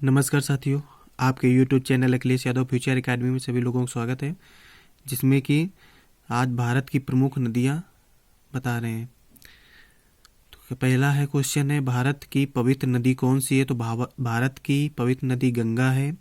नमस्कार साथियों, आपके YouTube channel Akhilesh Yadav future academy में सभी लोगों का स्वागत है, जिसमें कि आज भारत की प्रमुख नदियां बता रहे हैं। तो पहला है क्वेश्चन है, भारत की पवित्र नदी कौन सी है? तो भारत की पवित्र नदी गंगा है।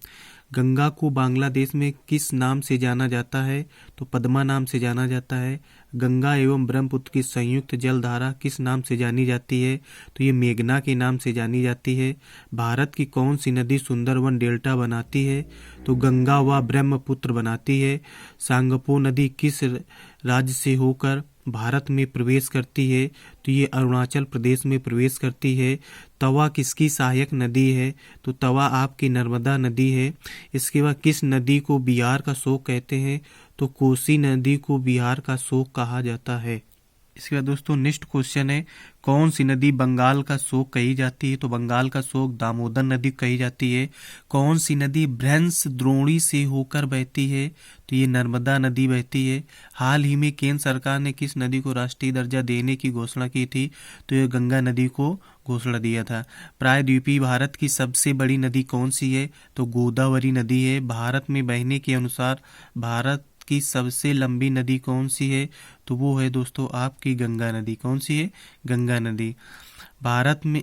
गंगा को बांग्लादेश में किस नाम से जाना जाता है? तो पद्मा नाम से जाना जाता है। गंगा एवं ब्रह्मपुत्र की संयुक्त जलधारा किस नाम से जानी जाती है? तो ये मेघना के नाम से जानी जाती है। भारत की कौन सी नदी सुंदरवन डेल्टा बनाती है? तो गंगा व ब्रह्मपुत्र बनाती है। सांगपो नदी किस राज्य से होकर भारत में प्रवेश करती है? तो ये अरुणाचल प्रदेश में प्रवेश करती है। तवा किसकी सहायक नदी है? तो तवा आपकी नर्मदा नदी है। इसके बाद किस नदी को बिहार का शोक कहते हैं? तो कोसी नदी को बिहार का शोक कहा जाता है। इसके बाद दोस्तों नेक्स्ट क्वेश्चन है, कौन सी नदी बंगाल का शोक कही जाती है? तो बंगाल का शोक दामोदर नदी कही जाती है। कौन सी नदी भ्रंश द्रोणी से होकर बहती है? तो ये नर्मदा नदी बहती है। हाल ही में केंद्र सरकार ने किस नदी को राष्ट्रीय दर्जा देने की घोषणा की थी? तो ये गंगा नदी को घोषणा दिया था। प्रायद्वीपीय भारत की सबसे बड़ी नदी कौन सी है? तो गोदावरी नदी है। भारत में बहने के अनुसार भारत की सबसे लंबी नदी कौन सी है? तो वो है दोस्तों आपकी गंगा नदी। कौन सी है? गंगा नदी। भारत में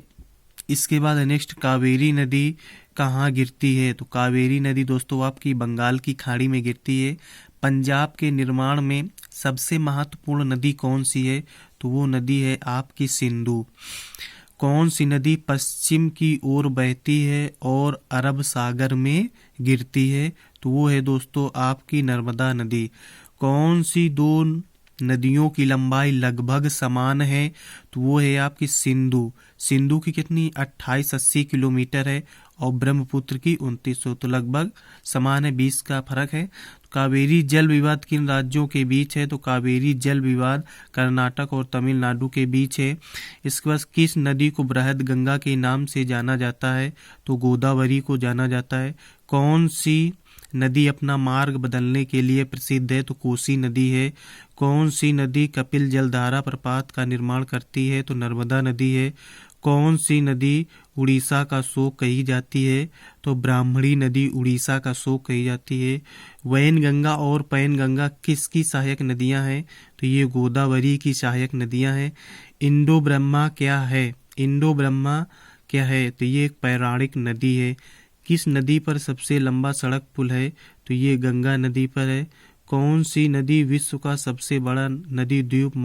इसके बाद नेक्स्ट कावेरी नदी कहाँ गिरती है? तो कावेरी नदी दोस्तों आपकी बंगाल की खाड़ी में गिरती है। पंजाब के निर्माण में सबसे महत्वपूर्ण नदी कौन सी है? तो वो नदी है आपकी सिंधु। कौन सी नदी पश्चिम की ओर बहती है और अरब सागर में गिरती है? तो वो है दोस्तों आपकी नर्मदा नदी। कौन सी दो नदियों की लंबाई लगभग समान है? तो वो है आपकी सिंधु। सिंधु की कितनी 2880 किलोमीटर है और ब्रह्मपुत्र की 2900, तो लगभग समान है, 20 का फर्क है। कावेरी जल विवाद किन राज्यों के बीच है? तो कावेरी जल विवाद कर्नाटक और तमिलनाडु के बीच है। इसके बाद किस नदी को बृहद गंगा के नाम से जाना जाता है? तो गोदावरी को जाना जाता है। कौन सी नदी अपना मार्ग बदलने के लिए प्रसिद्ध है? तो कोसी नदी है। कौन सी नदी कपिल जलधारा प्रपात का निर्माण करती है? तो नर्मदा नदी है। कौन सी नदी उड़ीसा का शोक कही जाती है? तो ब्राह्मणी नदी उड़ीसा का शोक कही जाती है। वैनगंगा और पैनगंगा किसकी सहायक नदियां हैं? तो ये गोदावरी की सहायक नदियां हैं। इंडो ब्रह्मा क्या है? इंडो ब्रह्मा क्या है? तो ये एक पौराणिक नदी है। किस नदी पर सबसे लंबा सड़क पुल है? तो ये गंगा नदी पर है। कौन सी नदी विश्व का सबसे बड़ा नदी द्वीप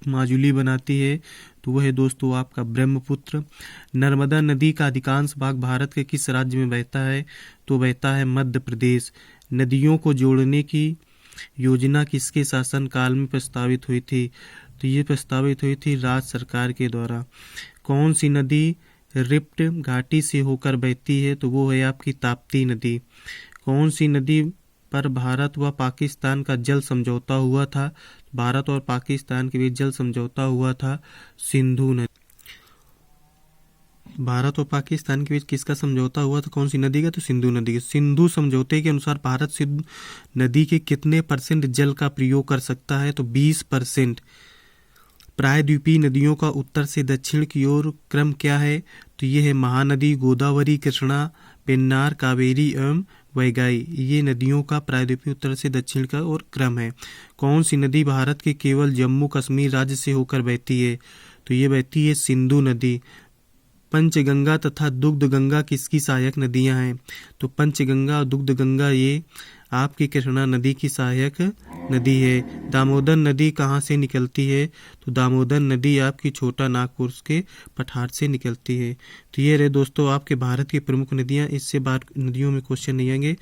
माजुली बनाती है? तो वह है दोस्तों आपका ब्रह्मपुत्र। नर्मदा नदी का अधिकांश भाग भारत के किस राज्य में बहता है? तो बहता है मध्य प्रदेश। नदियों को जोड़ने की योजना किसके शासनकाल में प्रस्तावित हुई थी? तो ये प्रस्तावित हुई थी राज्य सरकार के द्वारा। कौन सी नदी रिफ्ट घाटी से होकर बहती है? तो वो है आपकी ताप्ती नदी। कौन सी नदी पर भारत व पाकिस्तान का जल समझौता हुआ था? भारत और पाकिस्तान के बीच जल समझौता हुआ था सिंधु नदी। भारत और पाकिस्तान के बीच किसका समझौता हुआ था? कौन सी नदी का? तो सिंधु नदी का। सिंधु समझौते के अनुसार भारत सिंधु नदी के कितने % जल का प्रयोग कर सकता है? तो 20%। प्रायद्वीपीय नदियों का उत्तर से दक्षिण की ओर क्रम क्या है? तो ये है महानदी, गोदावरी, कृष्णा, पेन्नार, कावेरी एवं वैगाई। ये नदियों का प्रायद्वीपीय उत्तर से दक्षिण का ओर क्रम है। कौन सी नदी भारत के केवल जम्मू कश्मीर राज्य से होकर बहती है? तो ये बहती है सिंधु नदी। पंचगंगा तथा दुग्ध गंगा किसकी सहायक नदियां हैं? तो पंचगंगा और दुग्ध गंगा ये आपकी कृष्णा नदी की सहायक नदी है। दामोदर नदी कहाँ से निकलती है? तो दामोदर नदी आपकी छोटा नागपुर के पठार से निकलती है। तो ये रहे दोस्तों आपके भारत की प्रमुख नदियाँ। इससे बाहर नदियों में क्वेश्चन नहीं आएंगे।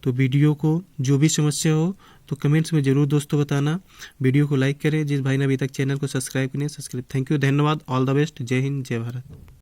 तो वीडियो को जो भी समस्या हो तो कमेंट्स में जरूर दोस्तों बताना। वीडियो को लाइक करें। जिस भाई ने अभी तक चैनल को सब्सक्राइब किया सब्सक्राइब। थैंक यू, धन्यवाद, ऑल द बेस्ट, जय हिंद, जय भारत।